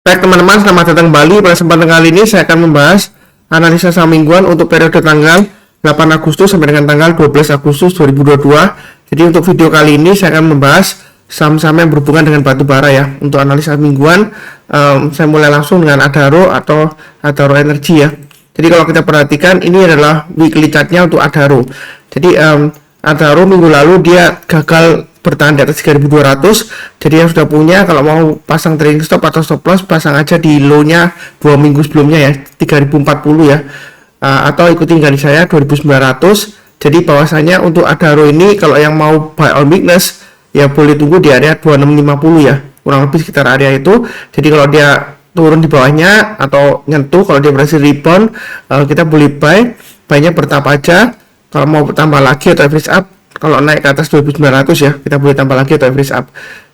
Baik teman-teman, selamat datang kembali. Pada kesempatan kali ini saya akan membahas analisa saham mingguan untuk periode tanggal 8 Agustus sampai dengan tanggal 12 Agustus 2022. Jadi untuk video kali ini saya akan membahas saham-saham yang berhubungan dengan batu bara ya. Untuk analisa mingguan, saya mulai langsung dengan Adaro atau Adaro Energy ya. Jadi kalau kita perhatikan, ini adalah weekly chartnya untuk Adaro. Jadi Adaro minggu lalu dia gagal bertahan di atas 3200. Jadi yang sudah punya, kalau mau pasang trading stop atau stop loss, pasang aja di low nya 2 minggu sebelumnya ya, 3040 ya, atau ikutin garis saya 2900. Jadi bahwasanya untuk Adaro ini, kalau yang mau buy on weakness ya boleh tunggu di area 2650 ya, kurang lebih sekitar area itu. Jadi kalau dia turun di bawahnya atau nyentuh, kalau dia berhasil rebound, kita boleh buy-nya bertahap aja. Kalau mau tambah lagi atau average up, kalau naik ke atas 2900 ya, kita boleh tambah lagi atau average up.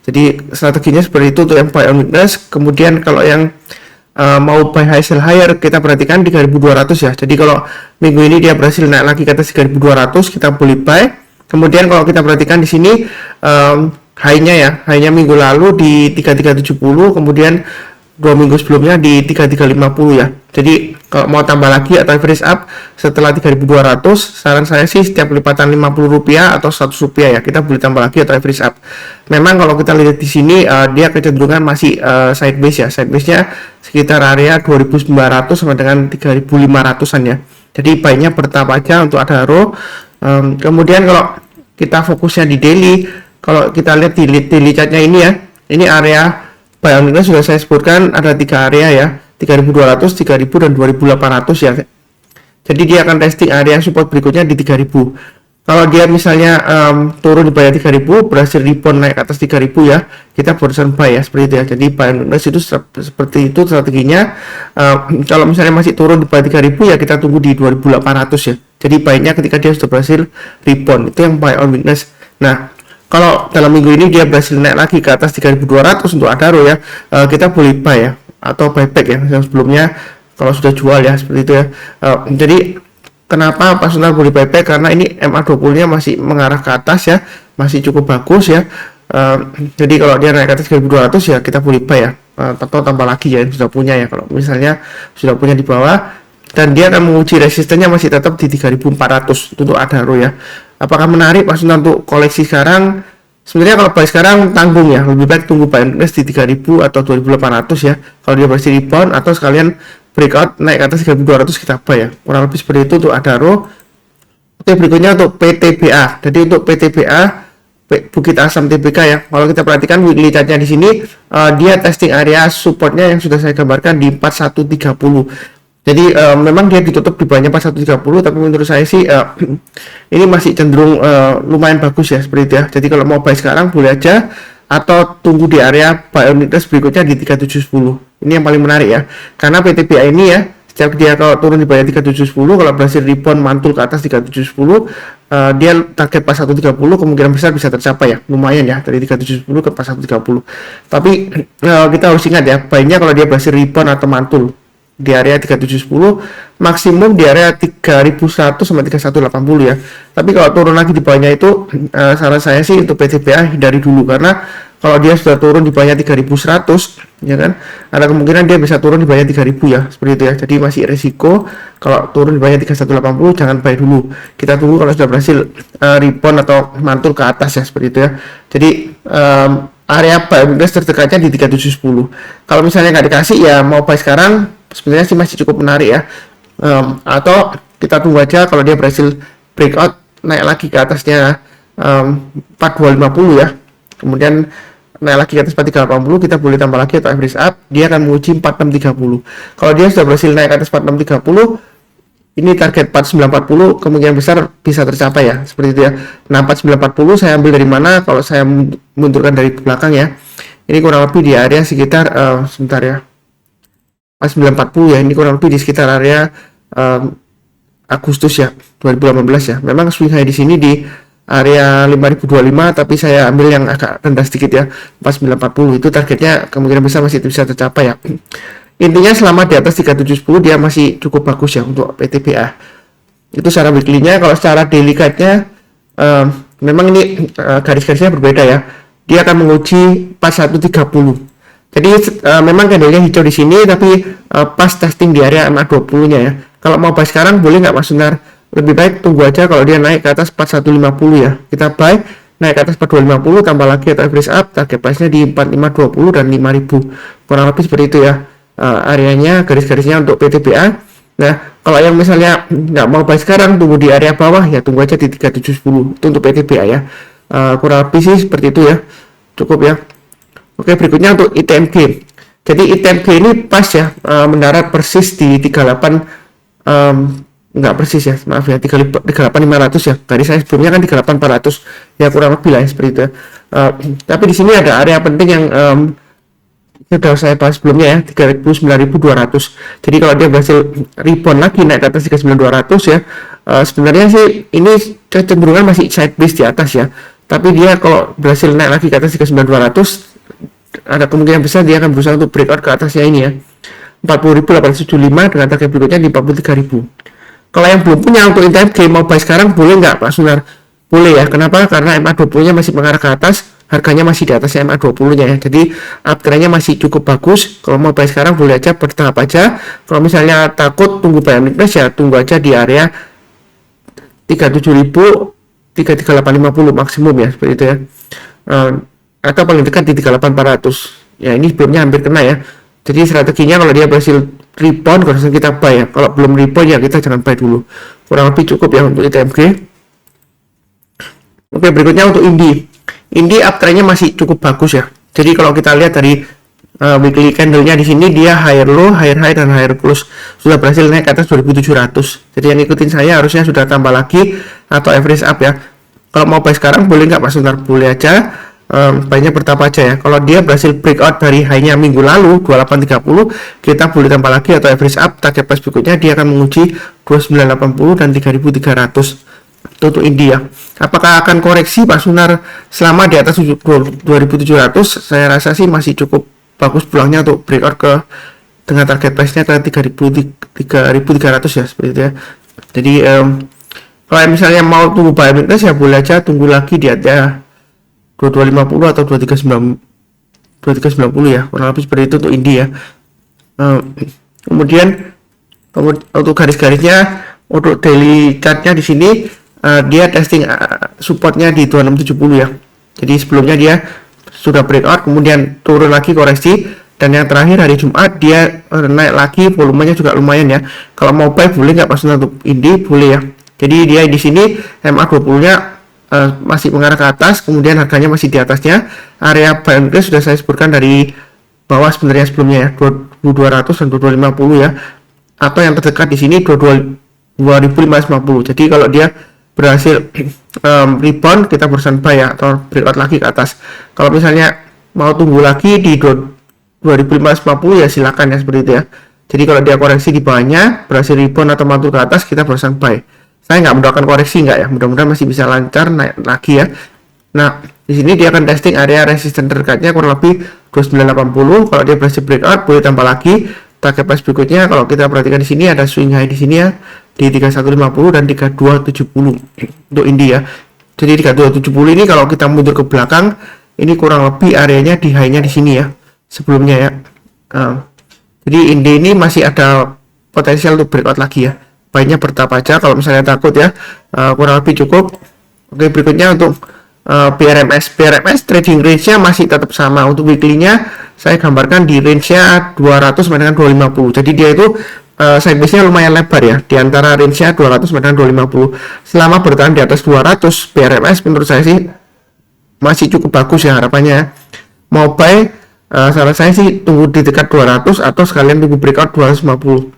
Jadi strateginya seperti itu untuk yang buy on weakness. Kemudian kalau yang mau buy high sell higher, kita perhatikan di 3200 ya. Jadi kalau minggu ini dia berhasil naik lagi ke atas 3200, kita boleh buy. Kemudian kalau kita perhatikan di sini high-nya minggu lalu di 3370, kemudian 2 minggu sebelumnya di 3350 ya. Jadi kalau mau tambah lagi atau average up setelah 3200, saran saya sih setiap lipatan Rp50 atau Rp100 ya, kita boleh tambah lagi atau average up. Memang kalau kita lihat di sini dia kecenderungan masih sideways ya. Sideways-nya sekitar area 2900 sampai dengan 3500-an ya. Jadi baiknya bertahap aja untuk Adaro. Kemudian kalau kita fokusnya di daily, kalau kita lihat di daily chart-nya ini ya, ini area buy on weakness sudah saya sebutkan ada 3 area ya, 3200, 3000 dan 2800 ya. Jadi dia akan testing area support berikutnya di 3000. Kalau dia misalnya turun di bawah 3000, berhasil rebound naik ke atas 3000 ya, kita barusan buy ya, seperti itu ya. Jadi buy on weakness itu seperti itu strateginya. Kalau misalnya masih turun di bawah 3000 ya, kita tunggu di 2800 ya. Jadi buy-nya ketika dia sudah berhasil rebound, itu yang buy on weakness. Nah, kalau dalam minggu ini dia berhasil naik lagi ke atas 3200 untuk Adaro ya, kita boleh buy ya, atau buyback ya, yang sebelumnya kalau sudah jual ya, seperti itu ya. Jadi kenapa Pasundan boleh buyback? Karena ini MA20 nya masih mengarah ke atas ya, masih cukup bagus ya. Jadi kalau dia naik ke atas 3200 ya, kita boleh buy ya, atau tambah lagi ya yang sudah punya ya. Kalau misalnya sudah punya di bawah dan dia akan menguji resistennya masih tetap di 3400 untuk Adaro ya. Apakah menarik Pasundan untuk koleksi sekarang? Sebenarnya kalau buy sekarang tanggung ya, lebih baik tunggu buy di 3000 atau 2800 ya. Kalau dia berhasil rebound atau sekalian breakout naik ke atas 3200, kita buy ya. Kurang lebih seperti itu untuk Adaro. Oke, berikutnya untuk PTBA. Jadi untuk PTBA, Bukit Asam TBK ya. Kalau kita perhatikan weekly chart-nya di sini, dia testing area supportnya yang sudah saya gambarkan di 4130. Jadi memang dia ditutup di bawahnya 4130, tapi menurut saya sih ini masih cenderung lumayan bagus ya, seperti itu ya. Jadi kalau mau buy sekarang boleh aja, atau tunggu di area buy on weakness berikutnya di 3710. Ini yang paling menarik ya, karena PTBA ini ya, setiap dia kalau turun di bawah 3710, kalau berhasil rebound mantul ke atas 3710, dia target 4130 kemungkinan besar bisa tercapai ya, lumayan ya, dari 3710 ke 4130. Tapi kita harus ingat ya, buy-nya kalau dia berhasil rebound atau mantul di area 3710, maksimum di area 3100 sampai 3180 ya. Tapi kalau turun lagi di bawahnya itu, saran saya sih untuk PTBA hindari dulu, karena kalau dia sudah turun di bawahnya 3100 ya kan, ada kemungkinan dia bisa turun di bawahnya 3000 ya, seperti itu ya. Jadi masih resiko kalau turun di bawahnya 3180, jangan buy dulu. Kita tunggu kalau sudah berhasil rebound atau mantul ke atas ya, seperti itu ya. Jadi area buy terdekatnya di 3710. Kalau misalnya nggak dikasih ya, mau buy sekarang sebenarnya sih masih cukup menarik ya. Atau kita tunggu aja kalau dia berhasil breakout naik lagi ke atasnya 4250 ya, kemudian naik lagi ke atas 4380, kita boleh tambah lagi atau average up. Dia akan menguji 4630. Kalau dia sudah berhasil naik ke atas 4630, ini target 4940 kemungkinan besar bisa tercapai ya, seperti itu ya. Nah, 4940 saya ambil dari mana? Kalau saya mundurkan dari belakang ya, ini kurang lebih di area sekitar sebentar ya, 4940 ya, ini kurang lebih di sekitar area Agustus ya, 2018 ya. Memang swing high di sini di area 5025, tapi saya ambil yang agak rendah sedikit ya, 4940. Itu targetnya kemungkinan besar masih bisa tercapai ya. Intinya selama di atas 3710 dia masih cukup bagus ya untuk PTBA. Itu secara weekly-nya. Kalau secara daily chart-nya memang ini garis-garisnya berbeda ya. Dia akan menguji 4130. Jadi memang candlenya hijau di sini, tapi pas testing di area MA20 nya ya. Kalau mau buy sekarang boleh nggak Mas Sunar? Lebih baik tunggu aja kalau dia naik ke atas 4150 ya. Kita buy naik ke atas 4250, tambah lagi atau average up, target price-nya di 4520 dan 5000. Kurang lebih seperti itu ya. Areanya, garis-garisnya untuk PTBA. Nah, kalau yang misalnya nggak mau buy sekarang, tunggu di area bawah ya, tunggu aja di 3710. Itu untuk PTBA ya. Kurang lebih sih seperti itu ya. Cukup ya. Oke, berikutnya untuk ITMG. Jadi ITMG ini pas ya, mendarat persis di 38, nggak persis ya, maaf ya, 38.500 ya. Tadi saya sebelumnya kan 38.400 ya, kurang lebih lah ya, seperti itu ya. Tapi di sini ada area penting yang sudah saya bahas sebelumnya ya, 39.200. Jadi kalau dia berhasil rebound lagi naik ke atas 39.200 ya, sebenarnya sih ini kecenderungan masih sideways di atas ya. Tapi dia kalau berhasil naik lagi ke atas 39.200, ada kemungkinan besar dia akan berusaha untuk breakout ke atasnya ini ya, 40.875 dengan target berikutnya di 43.000. Kalau yang belum punya untuk ITMG mau buy sekarang boleh nggak Pak Sunar? Boleh ya. Kenapa? Karena MA20 nya masih mengarah ke atas, harganya masih di atas MA20 nya ya. Jadi uptrendnya masih cukup bagus. Kalau mau buy sekarang boleh aja, bertahap aja. Kalau misalnya takut tunggu buy weakness ya, tunggu aja di area 37.000, 3850 maksimum ya, seperti itu ya. Atau paling dekat di 38.400 ya, ini sebelumnya hampir kena ya. Jadi strateginya kalau dia berhasil rebound, kalau kita buy ya. Kalau belum rebound ya kita jangan buy dulu. Kurang lebih cukup ya untuk ITMG. Oke, berikutnya untuk Indi uptrendnya masih cukup bagus ya. Jadi kalau kita lihat dari weekly candle-nya di sini, dia higher low, higher high dan higher close sudah berhasil naik ke atas 2700. Jadi yang ikutin saya harusnya sudah tambah lagi atau average up ya. Kalau mau buy sekarang boleh nggak Mas Suntar? Boleh aja. Banyak bertahap aja ya. Kalau dia berhasil breakout dari high-nya minggu lalu 2830, kita boleh tambah lagi atau average up. Target price berikutnya dia akan menguji 2980 dan 3300. Itu untuk India. Apakah akan koreksi Pak Sunar selama di atas 2700? Saya rasa sih masih cukup bagus pulangnya untuk breakout ke dengan target price-nya ke 3300 ya, seperti itu ya. Jadi kalau misalnya mau tunggu buy weakness ya boleh aja tunggu lagi di atas 2250 atau 2390 ya, kurang lebih seperti itu untuk India. Kemudian untuk garis-garisnya, untuk daily chartnya di sini dia testing supportnya di 2670 ya. Jadi sebelumnya dia sudah breakout, kemudian turun lagi koreksi, dan yang terakhir hari Jumat dia naik lagi, volumenya juga lumayan ya. Kalau mau buy boleh nggak Pas untuk Indi? Boleh ya. Jadi dia di sini MA20-nya masih mengarah ke atas, kemudian harganya masih di atasnya. Area buy and sudah saya sebutkan dari bawah sebenarnya sebelumnya ya, 2200 dan 2250 ya. Atau yang terdekat di sini 2550. Jadi kalau dia berhasil rebound, kita berusaha buy ya, atau breakout lagi ke atas. Kalau misalnya mau tunggu lagi di 2550 ya silakan ya, seperti itu ya. Jadi kalau dia koreksi di bawahnya berhasil rebound atau mantul ke atas, kita berusaha buy. Saya nggak mendoakan koreksi nggak ya, mudah-mudahan masih bisa lancar naik lagi ya. Nah, di sini dia akan testing area resisten terdekatnya kurang lebih 2980. Kalau dia berhasil breakout boleh tambah lagi. Target price berikutnya kalau kita perhatikan di sini ada swing high di sini ya, di 3150 dan 3270 untuk India. Jadi 3270 ini kalau kita mundur ke belakang, ini kurang lebih areanya di high-nya di sini ya, sebelumnya ya. Jadi India ini masih ada potensial untuk breakout lagi ya. Baiknya bertahap aja kalau misalnya takut ya. Kurang lebih cukup. Oke, berikutnya untuk BRMS trading range-nya masih tetap sama. Untuk weekly-nya saya gambarkan di range-nya 200 sampai dengan 250. Jadi dia itu sideways-nya lumayan lebar ya, di antara range-nya 200 sampai dengan 250. Selama bertahan di atas 200, BRMS menurut saya sih masih cukup bagus ya harapannya. Mau buy, saran saya sih tunggu di dekat 200 atau sekalian tunggu breakout 250.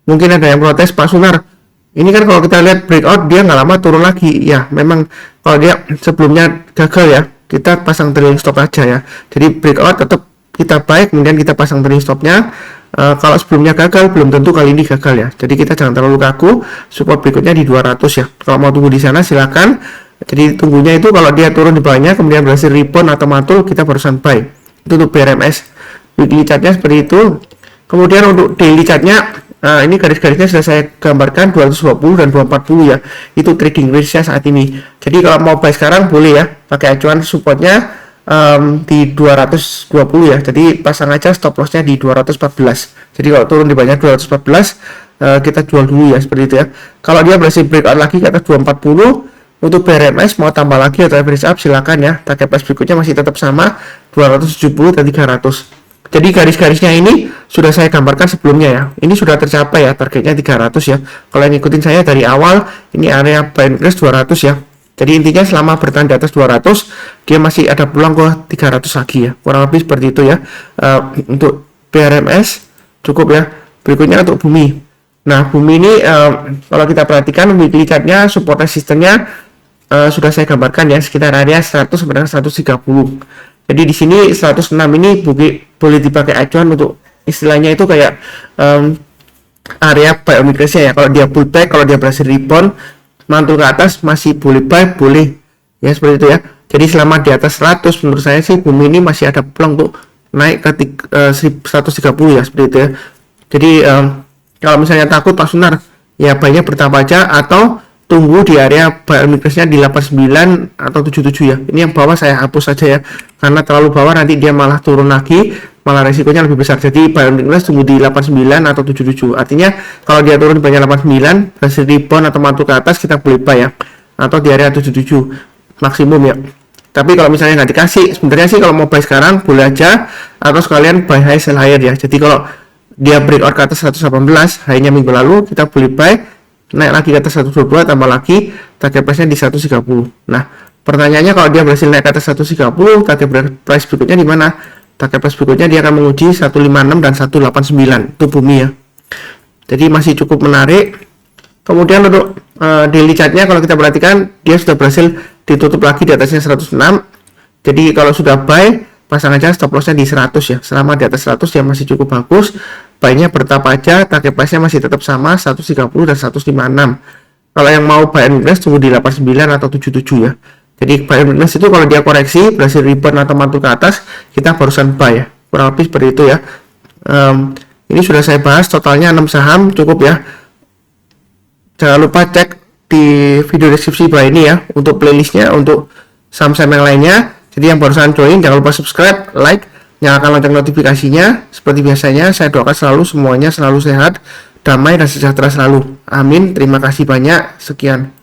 Mungkin ada yang protes, Pak Sunar, ini kan kalau kita lihat breakout dia nggak lama turun lagi ya. Memang kalau dia sebelumnya gagal ya, kita pasang trailing stop aja ya. Jadi breakout tetap kita buy, kemudian kita pasang trailing stopnya. Kalau sebelumnya gagal, belum tentu kali ini gagal ya. Jadi kita jangan terlalu kaku. Support berikutnya di 200 ya. Kalau mau tunggu di sana silakan. Jadi tunggunya itu kalau dia turun di bawahnya, kemudian berhasil rebound atau mantul, kita barusan buy. Itu untuk BRMS. Weekly chartnya seperti itu. Kemudian untuk daily chartnya, ini garis-garisnya sudah saya gambarkan 220 dan 240 ya. Itu trading range-nya saat ini. Jadi kalau mau buy sekarang boleh ya, pakai acuan supportnya di 220 ya. Jadi pasang aja stop lossnya di 214. Jadi kalau turun di banyak 214, kita jual dulu ya, seperti itu ya. Kalau dia berhasil breakout lagi ke atas 240, untuk BRMS mau tambah lagi atau average up silakan ya. Target price berikutnya masih tetap sama 270 dan 300. Jadi garis-garisnya ini sudah saya gambarkan sebelumnya ya. Ini sudah tercapai ya, targetnya 300 ya. Kalau yang ngikutin saya dari awal, ini area buy and close 200 ya. Jadi intinya selama bertahan di atas 200, dia masih ada peluang ke 300 lagi ya. Kurang lebih seperti itu ya. Untuk BRMS cukup ya. Berikutnya untuk bumi. Nah, bumi ini kalau kita perhatikan weekly chartnya, support resistance-nya sudah saya gambarkan ya, sekitar area 100 sampai dengan 130. Jadi di sini 106 ini boleh dipakai acuan untuk istilahnya itu kayak area buy on weakness ya. Kalau dia pullback, kalau dia berhasil rebound mantul ke atas masih boleh buy, boleh ya, seperti itu ya. Jadi selama di atas 100 menurut saya sih bumi ini masih ada peluang untuk naik ke 130 ya, seperti itu ya. Jadi kalau misalnya takut Pak Sunar ya banyak bertambah aja atau tunggu di area buy on weakness-nya di 89 atau 77 ya. Ini yang bawah saya hapus saja ya, karena terlalu bawah nanti dia malah turun lagi, malah resikonya lebih besar. Jadi buy on weakness tunggu di 89 atau 77. Artinya kalau dia turun di banyak 89 hasil rebound atau mantul ke atas, kita boleh buy ya, atau di area 77 maksimum ya. Tapi kalau misalnya nggak dikasih, sebenarnya sih kalau mau buy sekarang boleh aja, atau sekalian buy high sell higher ya. Jadi kalau dia breakout ke atas 118 hanya minggu lalu, kita boleh buy, naik lagi ke atas 122, tambah lagi target price-nya di 130. Nah, pertanyaannya kalau dia berhasil naik ke atas 130, target price berikutnya di mana? Target price berikutnya dia akan menguji 156 dan 189. Itu bumi ya. Jadi masih cukup menarik. Kemudian untuk daily chart-nya kalau kita perhatikan, dia sudah berhasil ditutup lagi di atasnya 106. Jadi kalau sudah buy, pasang aja stop loss-nya di 100 ya. Selama di atas 100 ya masih cukup bagus. Buy-nya bertahap aja, target price-nya masih tetap sama 130 dan 156. Kalau yang mau buy and weakness tunggu di 89 atau 77 ya. Jadi buy and weakness itu kalau dia koreksi berhasil rebound atau mantul ke atas, kita barusan buy ya. Kurang lebih seperti itu ya. Ini sudah saya bahas totalnya 6 saham, cukup ya. Jangan lupa cek di video deskripsi bawah ini ya untuk playlistnya untuk saham-saham yang lainnya. Jadi yang barusan join jangan lupa subscribe, like, nyalakan lonceng notifikasinya. Seperti biasanya saya doakan selalu semuanya selalu sehat, damai dan sejahtera selalu. Amin. Terima kasih banyak. Sekian.